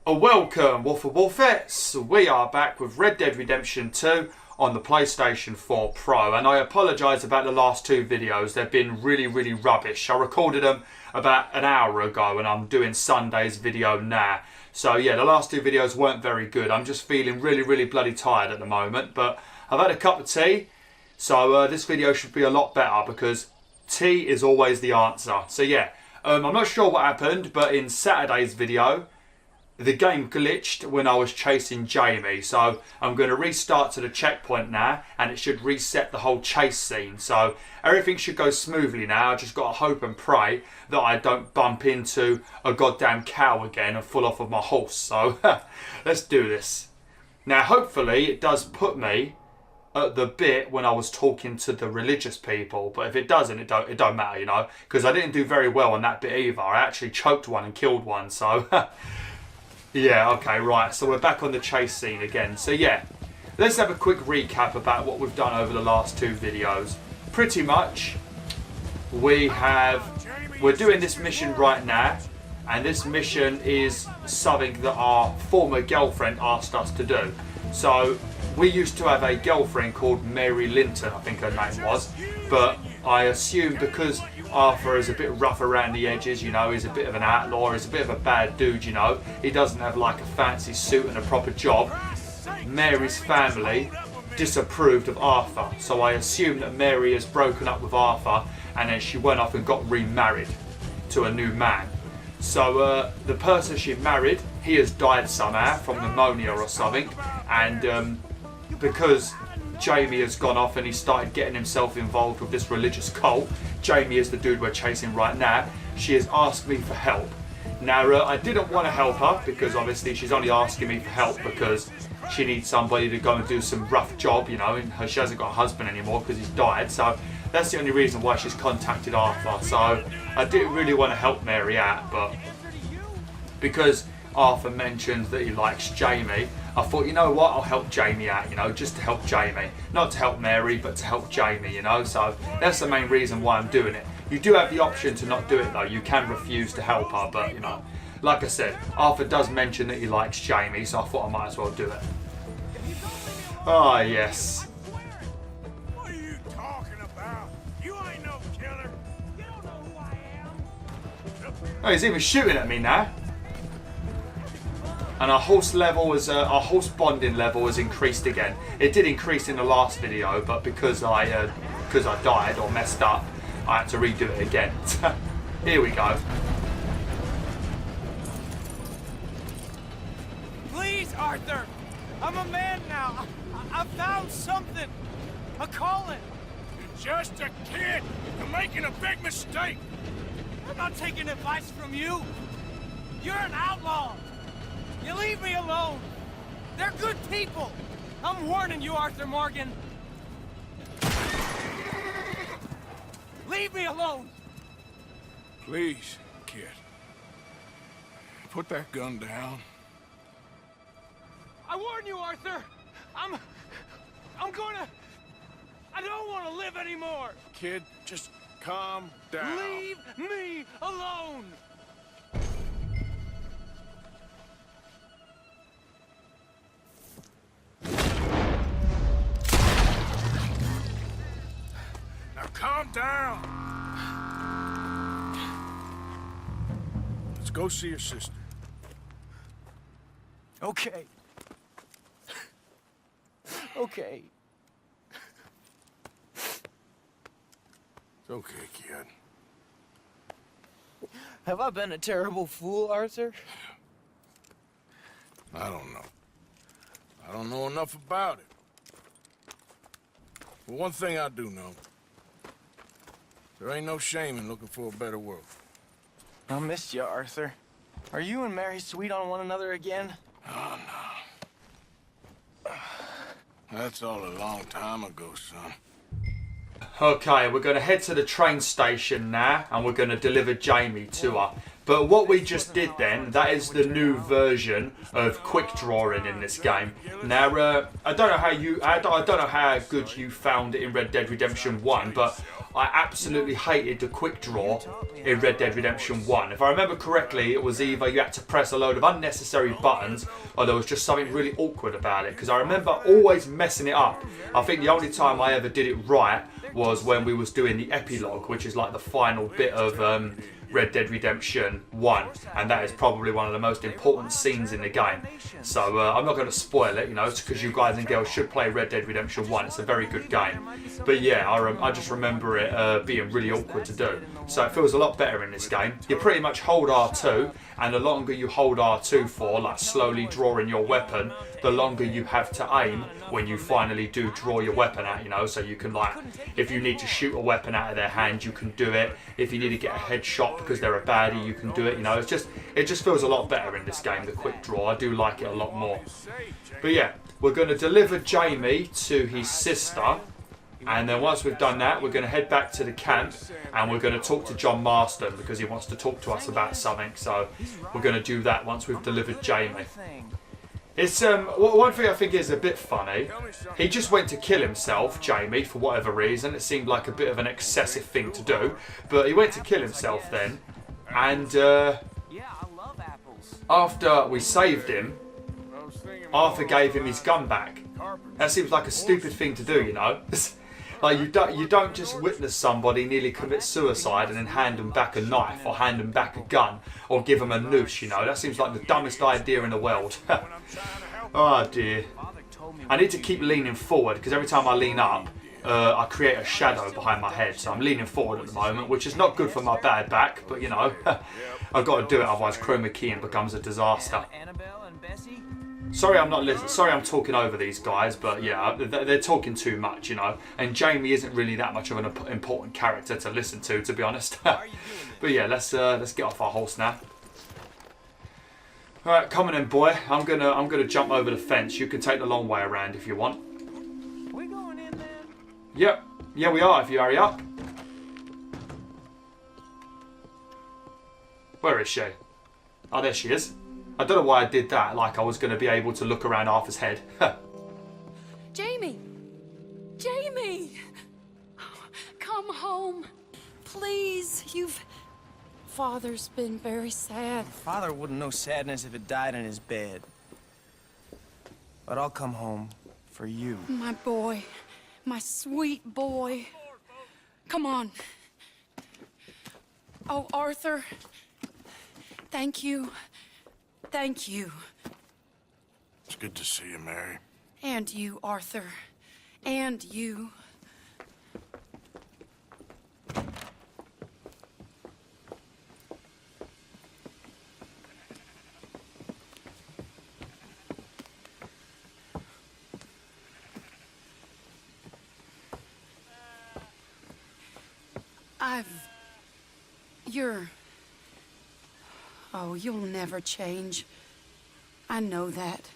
Welcome, BwolfTheWolfettes. We are back with Red Dead Redemption 2 on the PlayStation 4 Pro, and I apologise about the last two videos. They've been really rubbish. I recorded them about an hour ago and I'm doing Sunday's video now. So yeah, the last two videos weren't very good. I'm just feeling really bloody tired at the moment, but I've had a cup of tea, so this video should be a lot better because tea is always the answer. So yeah, I'm not sure what happened, but in Saturday's video, the game glitched when I was chasing Jamie, so I'm going to restart to the checkpoint now and it should reset the whole chase scene, so everything should go smoothly now. I just got to hope and pray that I don't bump into a goddamn cow again and fall off of my horse, so let's do this. Now hopefully it does put me at the bit when I was talking to the religious people, but if it doesn't, it don't matter, you know, because I didn't do very well on that bit either. I actually choked one and killed one, so yeah, okay, right, so we're back on the chase scene again. So yeah, let's have a quick recap about what we've done over the last two videos. Pretty much, we're doing this mission right now, and this mission is something that our former girlfriend asked us to do. So, we used to have a girlfriend called Mary Linton, I think her name was, but I assume because Arthur is a bit rough around the edges, you know, he's a bit of an outlaw, he's a bit of a bad dude, you know, he doesn't have like a fancy suit and a proper job. Mary's family disapproved of Arthur, so I assume that Mary has broken up with Arthur and then she went off and got remarried to a new man. So the person she married, he has died somehow from pneumonia or something, and because Jamie has gone off and he started getting himself involved with this religious cult, Jamie is the dude we're chasing right now, she has asked me for help. Now I didn't want to help her because obviously she's only asking me for help because she needs somebody to go and do some rough job, you know, and she hasn't got a husband anymore because he's died, so that's the only reason why she's contacted Arthur. So I didn't really want to help Mary out, but because Arthur mentioned that he likes Jamie, I thought, you know what, I'll help Jamie out, you know, just to help Jamie. Not to help Mary, but to help Jamie, you know, so that's the main reason why I'm doing it. You do have the option to not do it though, you can refuse to help her, but you know, like I said, Arthur does mention that he likes Jamie, so I thought I might as well do it. Ah, yes. What are you talking about? You ain't no killer. You don't know who I am. Oh, he's even shooting at me now. And our horse level was, our horse bonding level was increased again. It did increase in the last video, but because I died or messed up, I had to redo it again. Here we go. Please, Arthur. I'm a man now. I found something. A calling. You're just a kid. You're making a big mistake. I'm not taking advice from you. You're an outlaw. You leave me alone. They're good people. I'm warning you, Arthur Morgan. Leave me alone. Please, kid. Put that gun down. I warn you, Arthur. I don't want to live anymore. Kid, just calm down. Leave me alone. Now calm down. Let's go see your sister. Okay. Okay. It's okay, kid. Have I been a terrible fool, Arthur? I don't know. I don't know enough about it. But one thing I do know. There ain't no shame in looking for a better world. I missed you, Arthur. Are you and Mary sweet on one another again? Oh, no. That's all a long time ago, son. Okay, we're going to head to the train station now and we're going to deliver Jamie to her. But what we just did then, that is the new version of quick drawing in this game. Now, I don't know how good you found it in Red Dead Redemption 1, but I absolutely hated the quick draw in Red Dead Redemption 1. If I remember correctly, it was either you had to press a load of unnecessary buttons or there was just something really awkward about it. Because I remember always messing it up. I think the only time I ever did it right was when we was doing the epilogue, which is like the final bit of Red Dead Redemption 1, and that is probably one of the most important scenes in the game. So I'm not going to spoil it, you know, because you guys and girls should play Red Dead Redemption 1. It's a very good game. But yeah, I just remember it being really awkward to do. So it feels a lot better in this game. You pretty much hold R2, and the longer you hold R2 for, like slowly drawing your weapon, the longer you have to aim when you finally do draw your weapon out, you know, so you can, like, if you need to shoot a weapon out of their hand, you can do it. If you need to get a headshot because they're a baddie, you can do it, you know. It just feels a lot better in this game, the quick draw. I do like it a lot more. But yeah, we're going to deliver Jamie to his sister, and then once we've done that, we're going to head back to the camp, and we're going to talk to John Marston because he wants to talk to us about something. So we're going to do that once we've delivered Jamie. It's one thing I think is a bit funny. He just went to kill himself, Jamie, for whatever reason. It seemed like a bit of an excessive thing to do, but he went to kill himself then, and after we saved him, Arthur gave him his gun back. That seems like a stupid thing to do, you know. Like you don't just witness somebody nearly commit suicide and then hand them back a knife or hand them back a gun or give them a noose, you know. That seems like the dumbest idea in the world. Oh dear. I need to keep leaning forward because every time I lean up, I create a shadow behind my head. So I'm leaning forward at the moment, which is not good for my bad back, but you know, I've got to do it, otherwise chroma keying becomes a disaster. Sorry I'm not listening. Sorry I'm talking over these guys, but yeah, they're talking too much, you know. And Jamie isn't really that much of an important character to listen to be honest. But yeah, let's get off our horse now. All right, come on in, boy. I'm gonna jump over the fence. You can take the long way around if you want. We going in there? Yep. Yeah, we are. If you hurry up. Where is she? Oh, there she is. I don't know why I did that, like I was going to be able to look around Arthur's head. Jamie! Jamie! Come home. Please, Father's been very sad. Father wouldn't know sadness if it died in his bed. But I'll come home for you. My boy. My sweet boy. Come on. Oh, Arthur. Thank you. Thank you. It's good to see you, Mary. And you, Arthur. And you. Oh, you'll never change. I know that.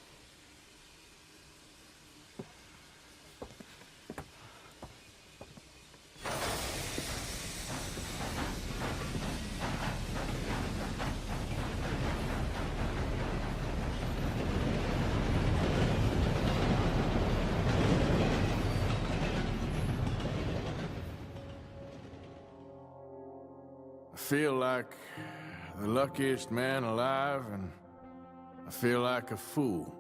I feel like the luckiest man alive, and I feel like a fool.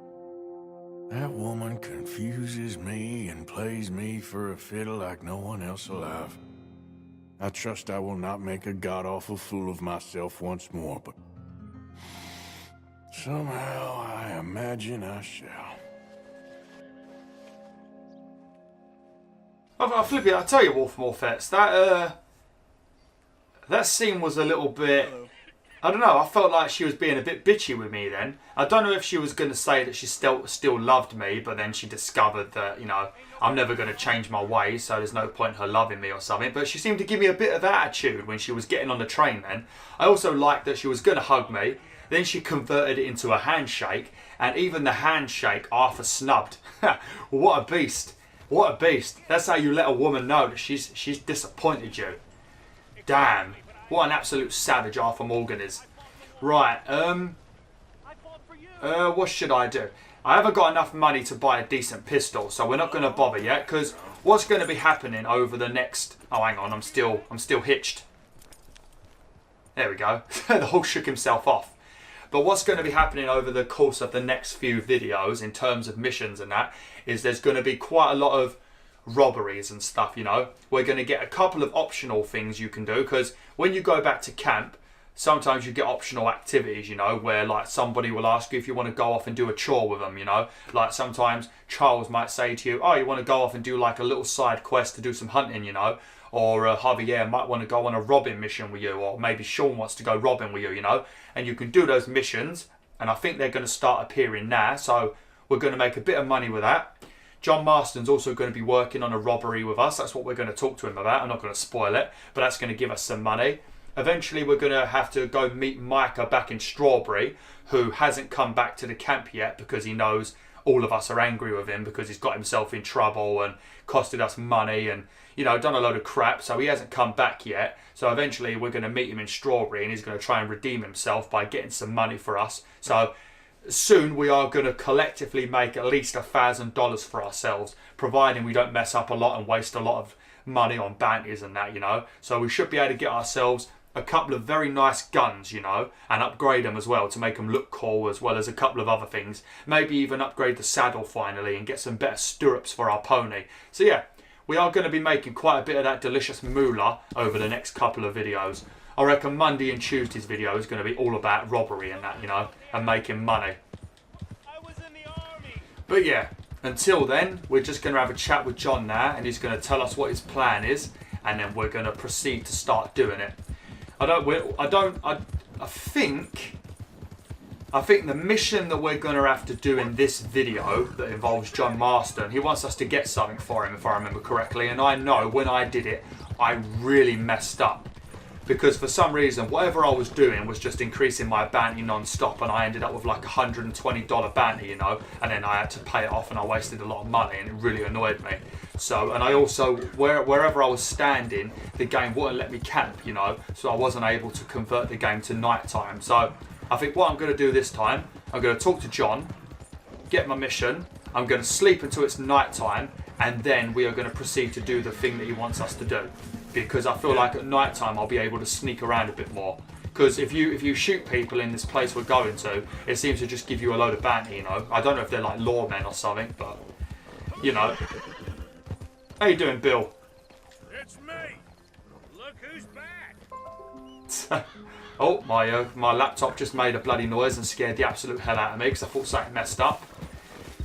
That woman confuses me and plays me for a fiddle like no one else alive. I trust I will not make a god-awful fool of myself once more, but somehow I imagine I shall. I'll flip it. I tell you, Wolfmorfets, that scene was a little bit. I don't know. I felt like she was being a bit bitchy with me then. I don't know if she was going to say that she still loved me, but then she discovered that, you know, I'm never going to change my ways, so there's no point in her loving me or something. But she seemed to give me a bit of attitude when she was getting on the train then. I also liked that she was going to hug me. Then she converted it into a handshake, and even the handshake Arthur snubbed. What a beast. What a beast. That's how you let a woman know that she's disappointed you. Damn. What an absolute savage Arthur Morgan is. Right, what should I do? I haven't got enough money to buy a decent pistol, so we're not going to bother yet, because what's going to be happening over the next... Oh, hang on, I'm still hitched. There we go. The horse shook himself off. But what's going to be happening over the course of the next few videos in terms of missions and that is there's going to be quite a lot of robberies and stuff, you know. We're going to get a couple of optional things you can do, because when you go back to camp, sometimes you get optional activities, you know, where like somebody will ask you if you want to go off and do a chore with them, you know. Like sometimes Charles might say to you, oh, you want to go off and do like a little side quest to do some hunting, you know. Or Javier might want to go on a robbing mission with you, or maybe Sean wants to go robbing with you, you know. And you can do those missions, and I think they're going to start appearing now, so we're going to make a bit of money with that. John Marston's also going to be working on a robbery with us. That's what we're going to talk to him about. I'm not going to spoil it, but that's going to give us some money. Eventually, we're going to have to go meet Micah back in Strawberry, who hasn't come back to the camp yet because he knows all of us are angry with him because he's got himself in trouble and costed us money and, you know, done a load of crap. So he hasn't come back yet. So eventually, we're going to meet him in Strawberry and he's going to try and redeem himself by getting some money for us. So soon, we are going to collectively make at least $1,000 for ourselves, providing we don't mess up a lot and waste a lot of money on bounties and that, you know. So we should be able to get ourselves a couple of very nice guns, you know, and upgrade them as well to make them look cool, as well as a couple of other things. Maybe even upgrade the saddle finally and get some better stirrups for our pony. So yeah, we are going to be making quite a bit of that delicious moolah over the next couple of videos. I reckon Monday and Tuesday's video is going to be all about robbery and that, you know, and making money. I was in the army. But yeah, until then, we're just going to have a chat with John now, and he's going to tell us what his plan is, and then we're going to proceed to start doing it. I think the mission that we're going to have to do in this video that involves John Marston, he wants us to get something for him, if I remember correctly. And I know when I did it, I really messed up. Because for some reason, whatever I was doing was just increasing my bounty non-stop, and I ended up with like a $120 bounty, you know, and then I had to pay it off and I wasted a lot of money, and it really annoyed me. So, and I also, wherever I was standing, the game wouldn't let me camp, you know, so I wasn't able to convert the game to nighttime. So I think what I'm going to do this time, I'm going to talk to John, get my mission, I'm going to sleep until it's nighttime, and then we are going to proceed to do the thing that he wants us to do. Because I feel like at night time I'll be able to sneak around a bit more. Because if you shoot people in this place we're going to, it seems to just give you a load of bounty, you know. I don't know if they're like lawmen or something, but, you know. How you doing, Bill? It's me. Look who's back. Oh, my laptop just made a bloody noise and scared the absolute hell out of me because I thought something messed up.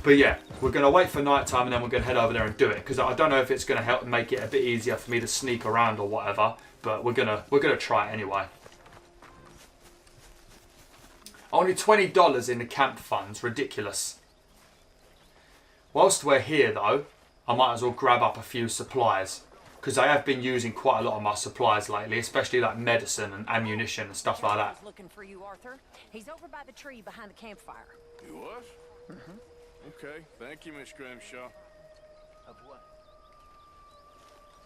But yeah, we're going to wait for night time and then we're going to head over there and do it. Because I don't know if it's going to help make it a bit easier for me to sneak around or whatever. But we're gonna try it anyway. Only $20 in the camp funds. Ridiculous. Whilst we're here though, I might as well grab up a few supplies. Because I have been using quite a lot of my supplies lately. Especially like medicine and ammunition and stuff like that. Looking for you, Arthur. He's over by the tree behind the campfire. You what? Mm-hmm. Okay, thank you, Miss Grimshaw. Of what?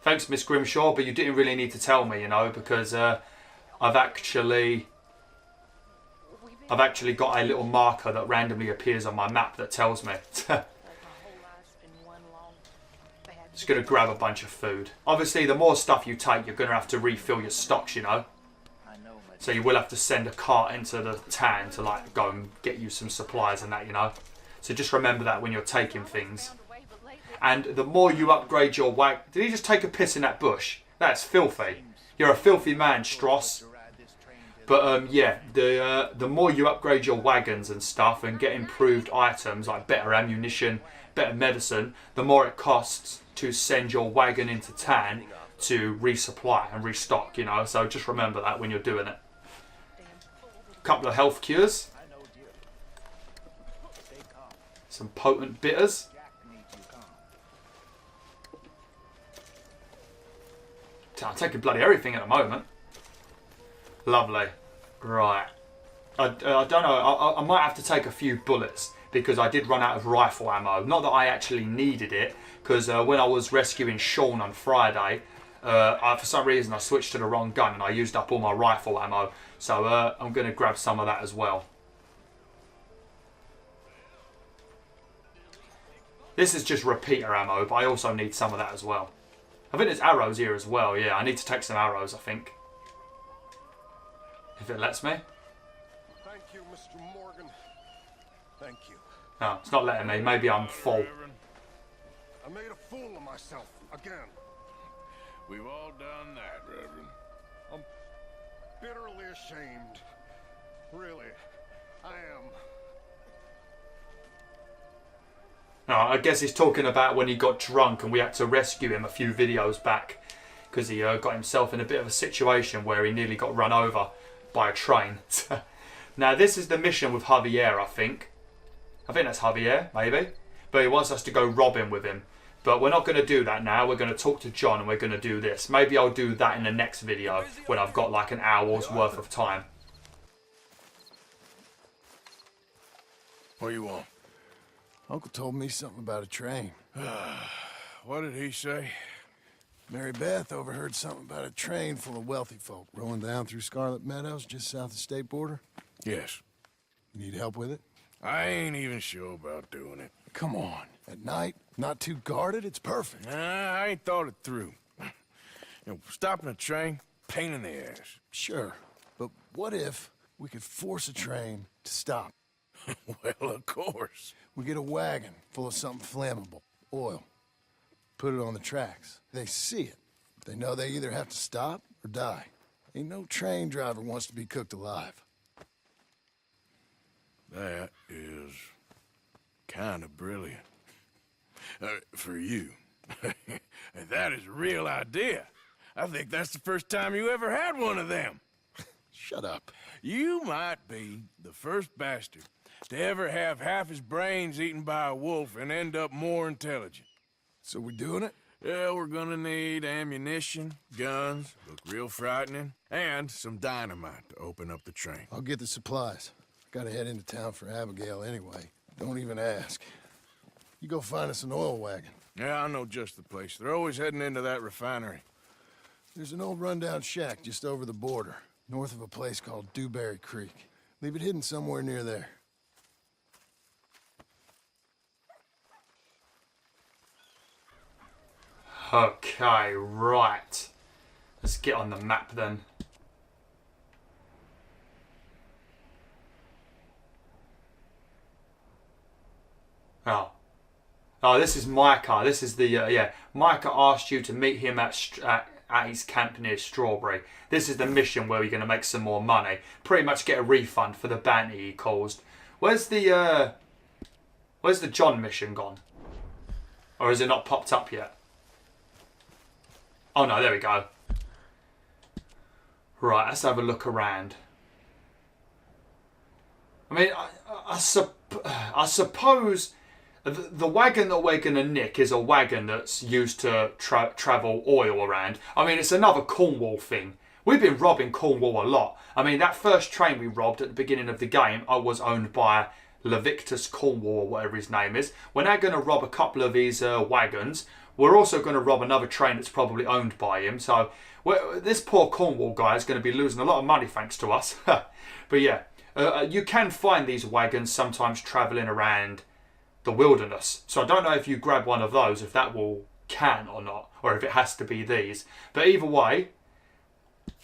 Thanks, Miss Grimshaw, but you didn't really need to tell me, you know, because I've actually got a little marker that randomly appears on my map that tells me. Just going to grab a bunch of food. Obviously, the more stuff you take, you're going to have to refill your stocks, you know. So you will have to send a cart into the town to like go and get you some supplies and that, you know. So just remember that when you're taking things. And the more you upgrade your wagon... Did he just take a piss in that bush? That's filthy. You're a filthy man, Stross. But yeah, the more you upgrade your wagons and stuff and get improved items like better ammunition, better medicine, the more it costs to send your wagon into town to resupply and restock, you know. So just remember that when you're doing it. Couple of health cures. Some potent bitters. I'm taking bloody everything at the moment. Lovely. Right. I don't know. I might have to take a few bullets because I did run out of rifle ammo. Not that I actually needed it, because when I was rescuing Sean on Friday, for some reason I switched to the wrong gun and I used up all my rifle ammo. So I'm going to grab some of that as well. This is just repeater ammo, but I also need some of that as well. I think there's arrows here as well. Yeah, I need to take some arrows, I think. If it lets me. Thank you, Mr. Morgan. Thank you. No, it's not letting me. Maybe I'm full. I made a fool of myself again. We've all done that, Reverend. I'm bitterly ashamed. Really, I am. No, I guess he's talking about when he got drunk and we had to rescue him a few videos back because he got himself in a bit of a situation where he nearly got run over by a train. Now this is the mission with Javier, I think. I think that's Javier, maybe. But he wants us to go rob him with him. But we're not going to do that now. We're going to talk to John and we're going to do this. Maybe I'll do that in the next video when I've got like an hour's worth of time. What do you want? Uncle told me something about a train. What did he say? Mary Beth overheard something about a train full of wealthy folk rolling down through Scarlet Meadows just south of the state border. Yes. You need help with it? I ain't even sure about doing it. Come on. At night, not too guarded, it's perfect. Nah, I ain't thought it through. You know, stopping a train, pain in the ass. Sure, but what if we could force a train to stop? Well, of course. We get a wagon full of something flammable, oil. Put it on the tracks. They see it. They know they either have to stop or die. Ain't no train driver wants to be cooked alive. That is kind of brilliant. For you. That is a real idea. I think that's the first time you ever had one of them. Shut up. You might be the first bastard to ever have half his brains eaten by a wolf and end up more intelligent. So we're doing it? Yeah, we're gonna need ammunition, guns, look real frightening, and some dynamite to open up the train. I'll get the supplies. Gotta head into town for Abigail anyway. Don't even ask. You go find us an oil wagon. Yeah, I know just the place. They're always heading into that refinery. There's an old rundown shack just over the border, north of a place called Dewberry Creek. Leave it hidden somewhere near there. Okay, right. Let's get on the map then. Oh, this is Micah. This is the, yeah. Micah asked you to meet him at his camp near Strawberry. This is the mission where we're going to make some more money. Pretty much get a refund for the bounty he caused. Where's the John mission gone? Or has it not popped up yet? Oh no, there we go. Right, let's have a look around. I mean, I suppose the wagon that we're going to nick is a wagon that's used to travel oil around. I mean, it's another Cornwall thing. We've been robbing Cornwall a lot. I mean, that first train we robbed at the beginning of the game was owned by Levictus Cornwall, or whatever his name is. We're now going to rob a couple of these wagons. We're also going to rob another train that's probably owned by him. So this poor Cornwall guy is going to be losing a lot of money thanks to us. But yeah, you can find these wagons sometimes travelling around the wilderness. So I don't know if you grab one of those, if that will can or not, or if it has to be these. But either way,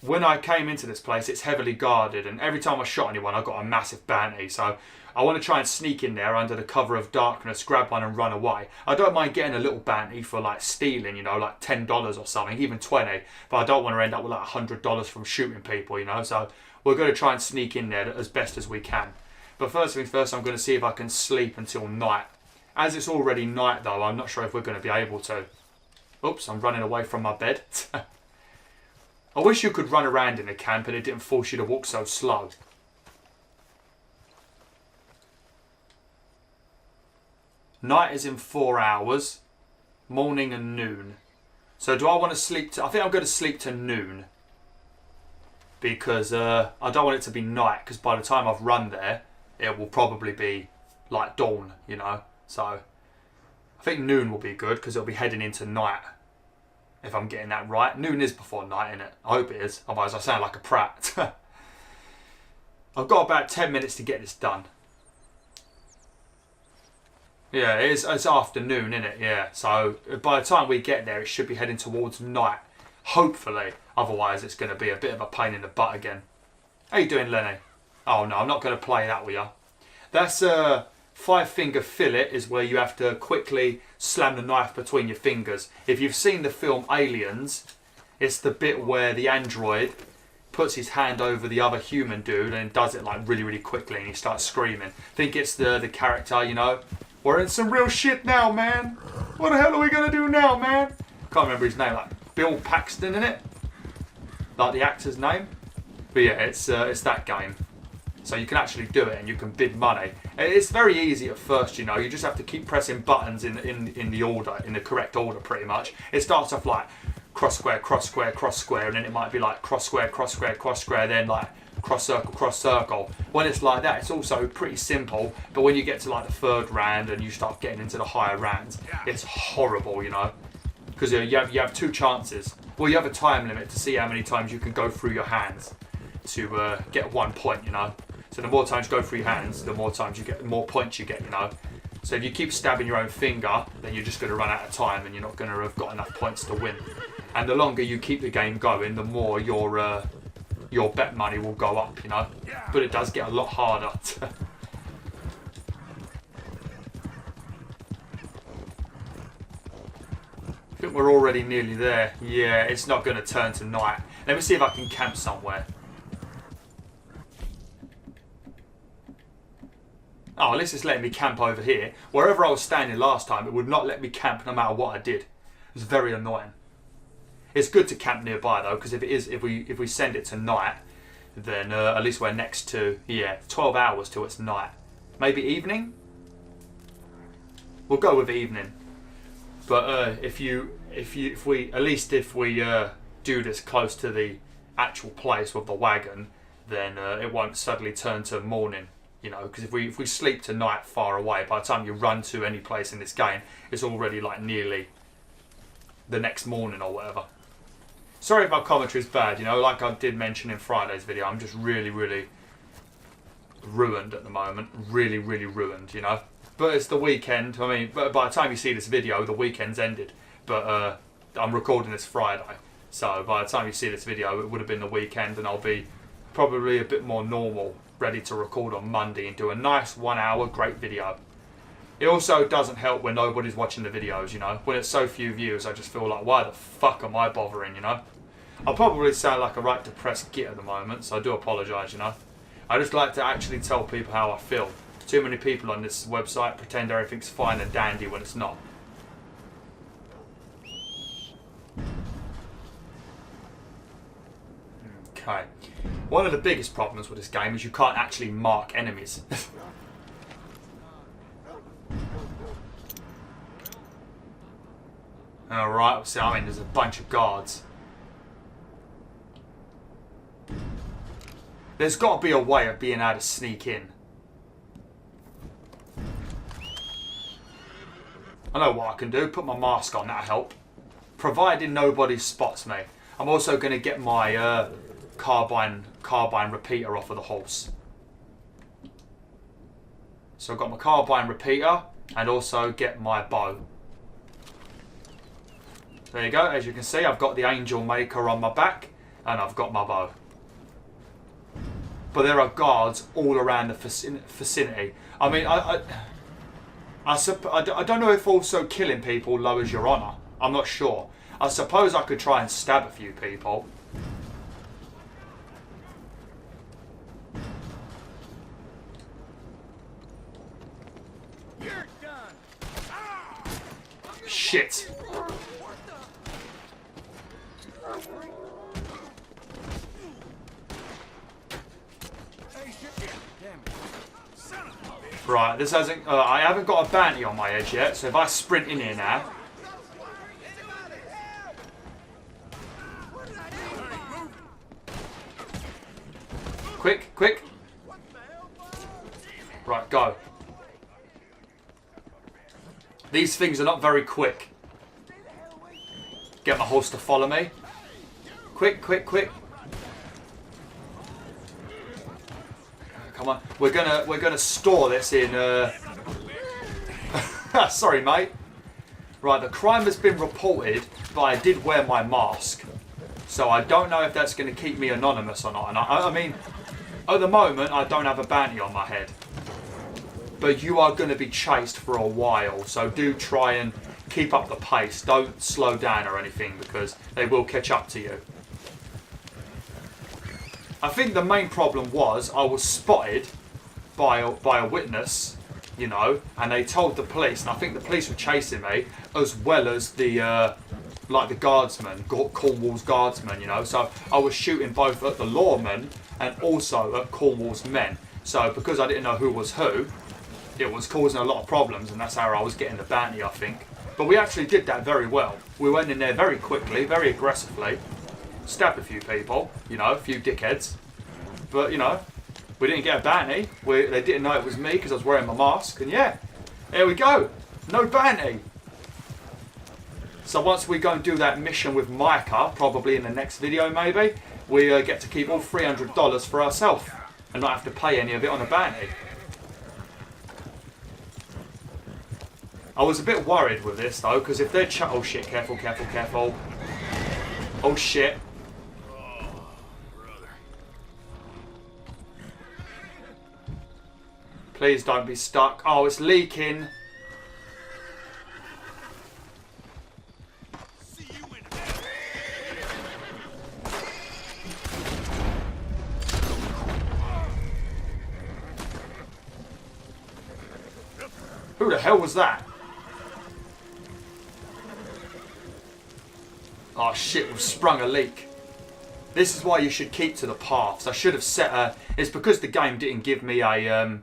when I came into this place, it's heavily guarded, and every time I shot anyone, I got a massive bounty. So I want to try and sneak in there under the cover of darkness, grab one and run away. I don't mind getting a little bounty for like stealing, you know, like $10 or something, even 20, but I don't want to end up with like $100 from shooting people, you know. So we're going to try and sneak in there as best as we can. But first things first, I'm going to see if I can sleep until night. As it's already night though, I'm not sure if we're going to be able to. Oops, I'm running away from my bed. I wish you could run around in a camp and it didn't force you to walk so slow. Night is in 4 hours. Morning and noon. So do I want to sleep to... I think I'm going to sleep to noon. Because I don't want it to be night. Because by the time I've run there, it will probably be like dawn, you know. So I think noon will be good because it'll be heading into night. If I'm getting that right. Noon is before night, isn't it? I hope it is. Otherwise I sound like a prat. I've got about 10 minutes to get this done. Yeah, it's afternoon, isn't it? Yeah. So by the time we get there, it should be heading towards night. Hopefully. Otherwise, it's going to be a bit of a pain in the butt again. How you doing, Lenny? Oh, no, I'm not going to play that with you. That's a 5-finger fillet is where you have to quickly slam the knife between your fingers. If you've seen the film Aliens, it's the bit where the android puts his hand over the other human dude and does it like really, really quickly and he starts screaming. I think it's the character, you know. We're in some real shit now, man. What the hell are we going to do now, man? Can't remember his name. Like Bill Paxton, in it? Like the actor's name? But yeah, it's that game. So you can actually do it and you can bid money. It's very easy at first, you know. You just have to keep pressing buttons in the order, in the correct order pretty much. It starts off like cross square, cross square, cross square, and then it might be like cross square, cross square, cross square, then like cross circle, cross circle. When it's like that, it's also pretty simple. But when you get to like the third round and you start getting into the higher rounds, it's horrible, you know. Because you have 2 chances. Well, you have a time limit to see how many times you can go through your hands to get 1 point, you know. So the more times you go through your hands, the more times you get, the more points you get, you know. So if you keep stabbing your own finger, then you're just going to run out of time and you're not going to have got enough points to win. And the longer you keep the game going, the more your bet money will go up, you know. But it does get a lot harder. I think we're already nearly there. Yeah, it's not going to turn to night. Let me see if I can camp somewhere. Oh, at least it's letting me camp over here. Wherever I was standing last time, it would not let me camp no matter what I did. It was very annoying. It's good to camp nearby though, because if we send it to night, then at least we're next to 12 hours till it's night. Maybe evening. We'll go with evening. But if we do this close to the actual place with the wagon, then it won't suddenly turn to morning. You know, because if we sleep tonight far away, by the time you run to any place in this game, it's already like nearly the next morning or whatever. Sorry if my commentary is bad, you know, like I did mention in Friday's video, I'm just really, really ruined at the moment. Really, really ruined, you know. But it's the weekend. I mean, by the time you see this video, the weekend's ended. But I'm recording this Friday. So by the time you see this video, it would have been the weekend and I'll be probably a bit more normal, ready to record on Monday and do a nice 1 hour great video. It also doesn't help when nobody's watching the videos, you know. When it's so few views, I just feel like, why the fuck am I bothering, you know? I probably sound like a right depressed git at the moment, so I do apologise, you know. I just like to actually tell people how I feel. Too many people on this website pretend everything's fine and dandy when it's not. Okay. One of the biggest problems with this game is you can't actually mark enemies. Alright, so I mean there's a bunch of guards. There's got to be a way of being able to sneak in. I know what I can do, put my mask on, that'll help. Providing nobody spots me. I'm also going to get my carbine repeater off of the horse. So I've got my carbine repeater and also get my bow. There you go, as you can see I've got the angel maker on my back and I've got my bow. But there are guards all around the vicinity. I mean, I don't know if also killing people lowers your honour. I'm not sure. I suppose I could try and stab a few people. You're done. Shit. Right, this hasn't. I haven't got a bounty on my edge yet, so if I sprint in here now. Quick, quick. Right, go. These things are not very quick. Get my horse to follow me. Quick, quick, quick. Come on, we're gonna store this in. Sorry, mate. Right, the crime has been reported, but I did wear my mask. So I don't know if that's going to keep me anonymous or not. And I mean, at the moment, I don't have a bounty on my head. But you are going to be chased for a while. So do try and keep up the pace. Don't slow down or anything, because they will catch up to you. I think the main problem was I was spotted by a witness, you know, and they told the police, and I think the police were chasing me, as well as the like the guardsmen, Cornwall's guardsmen, you know. So I was shooting both at the lawmen and also at Cornwall's men. So because I didn't know who was who, it was causing a lot of problems, and that's how I was getting the bounty, I think. But we actually did that very well. We went in there very quickly, very aggressively, stabbed a few people, you know, a few dickheads. But, you know, we didn't get a bounty. They didn't know it was me because I was wearing my mask. And yeah, there we go. No bounty. So once we go and do that mission with Micah, probably in the next video maybe, we get to keep all $300 for ourselves and not have to pay any of it on a bounty. I was a bit worried with this though, because if they're oh shit, careful, careful, careful. Oh shit. Please don't be stuck. Oh, it's leaking. Who the hell was that? Oh shit, we've sprung a leak. This is why you should keep to the paths. I should have set a... It's because the game didn't give me a...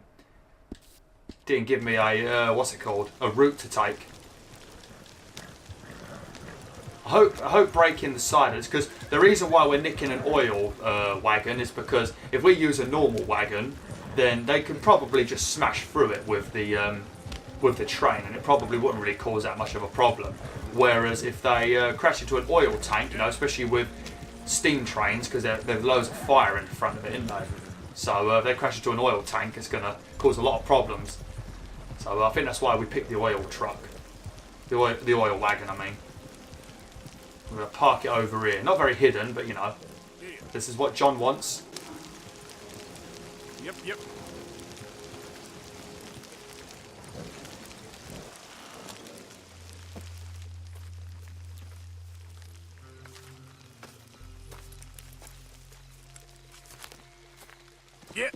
what's it called? A route to take. I hope breaking the siders, because the reason why we're nicking an oil wagon is because if we use a normal wagon, then they can probably just smash through it with the train, and it probably wouldn't really cause that much of a problem. Whereas if they crash into an oil tank, you know, especially with steam trains, because there's loads of fire in front of it, isn't there? So if they crash into an oil tank, it's going to cause a lot of problems. So I think that's why we picked the oil truck. The oil wagon, I mean. We're going to park it over here. Not very hidden, but you know. This is what John wants. Yep, yep. Yeah.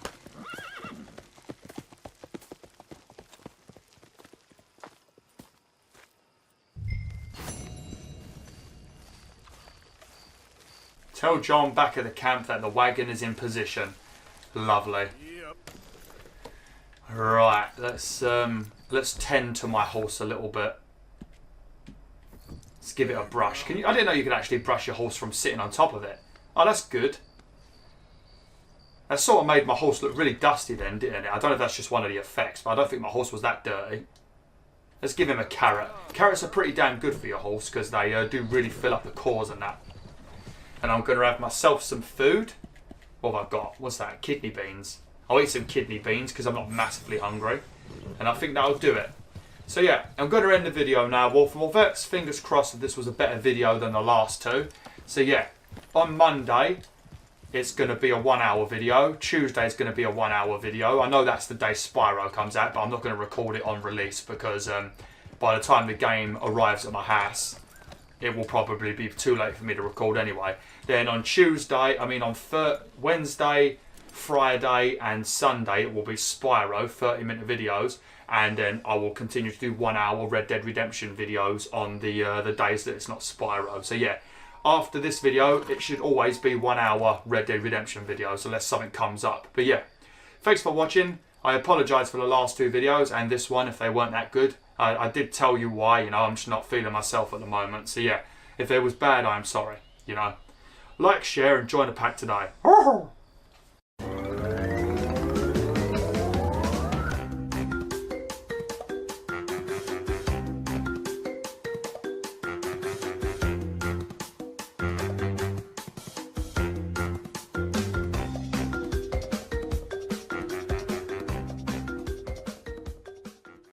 Tell John back at the camp that the wagon is in position. Lovely. Yep. Right, let's tend to my horse a little bit. Let's give it a brush. I didn't know you could actually brush your horse from sitting on top of it. Oh, that's good. That sort of made my horse look really dusty then, didn't it? I don't know if that's just one of the effects, but I don't think my horse was that dirty. Let's give him a carrot. Carrots are pretty damn good for your horse because they do really fill up the cores and that. And I'm going to have myself some food. What have I got? What's that? Kidney beans. I'll eat some kidney beans because I'm not massively hungry. And I think that'll do it. So yeah, I'm going to end the video now. BwolfTheWolf, fingers crossed that this was a better video than the last two. So yeah, on Monday, it's going to be a 1 hour video. Tuesday is going to be a 1 hour video. I know that's the day Spyro comes out, but I'm not going to record it on release because by the time the game arrives at my house, it will probably be too late for me to record anyway. Then on Wednesday, Friday and Sunday, it will be Spyro 30-minute videos. And then I will continue to do 1 hour Red Dead Redemption videos on the days that it's not Spyro. So yeah. After this video, it should always be 1 hour Red Dead Redemption videos unless something comes up. But yeah, thanks for watching. I apologise for the last two videos and this one if they weren't that good. I did tell you why, you know, I'm just not feeling myself at the moment. So yeah, if it was bad, I'm sorry, you know. Like, share and join the pack today.